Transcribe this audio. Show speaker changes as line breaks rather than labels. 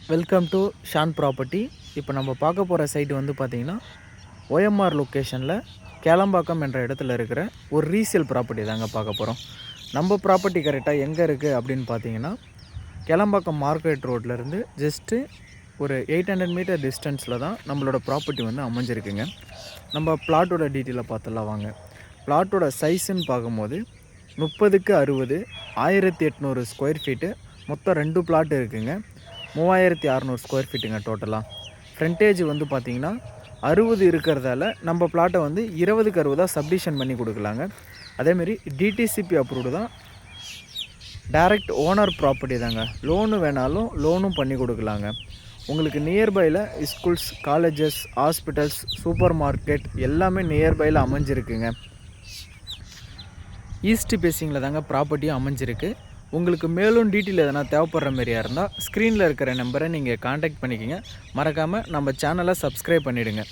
Welcome to Shawn property. இப்போ நம்ம பார்க்க போகிற சைட்டு வந்து பார்த்திங்கன்னா ஓஎம்ஆர் லொக்கேஷனில் கேளம்பாக்கம் என்ற இடத்துல இருக்கிற ஒரு ரீசேல் ப்ராப்பர்ட்டி தாங்க பார்க்க போகிறோம். நம்ம ப்ராப்பர்ட்டி கரெக்டாக எங்கே இருக்குது அப்படின்னு பார்த்தீங்கன்னா கேளம்பாக்கம் மார்க்கெட் ரோட்லேருந்து ஜஸ்ட்டு ஒரு 800 மீட்டர் டிஸ்டன்ஸில் தான் நம்மளோட ப்ராப்பர்ட்டி வந்து அமைஞ்சிருக்குங்க. நம்ம பிளாட்டோட டீட்டெயிலை பார்த்துலாம் வாங்க. பிளாட்டோட சைஸுன்னு பார்க்கும்போது 30க்கு 60 1800 ஸ்கொயர் ஃபீட்டு, மொத்தம் 2 பிளாட் இருக்குங்க. 3600 ஸ்கொயர் ஃபீட்டுங்க டோட்டலாக. ஃப்ரண்டேஜ் வந்து பார்த்திங்கன்னா 60 இருக்கிறதால நம்ம பிளாட்டை வந்து 20க்கு 60 சப்டிஷன் பண்ணி கொடுக்கலாங்க. அதேமாரி டிடிசிபி அப்ரூவ்டு தான், டைரக்ட் ஓனர் ப்ராப்பர்ட்டி தாங்க. லோனு வேணாலும் லோனும் பண்ணி கொடுக்கலாங்க. உங்களுக்கு நியர்பையில் schools, colleges, hospitals, supermarket எல்லாமே நியர்பையில் அமைஞ்சிருக்குங்க. ஈஸ்ட் பேசிங்கில் தாங்க ப்ராப்பர்ட்டியும் அமைஞ்சிருக்கு. உங்களுக்கு மேலும் டீட்டெயில் எதனா தேவைப்படுற மாதிரியா இருந்தால் ஸ்க்ரீனில் இருக்கிற நம்பரை நீங்கள் காண்டாக்ட் பண்ணிக்கோங்க. மறக்காமல் நம்ம சேனலை சப்ஸ்கிரைப் பண்ணிவிடுங்க.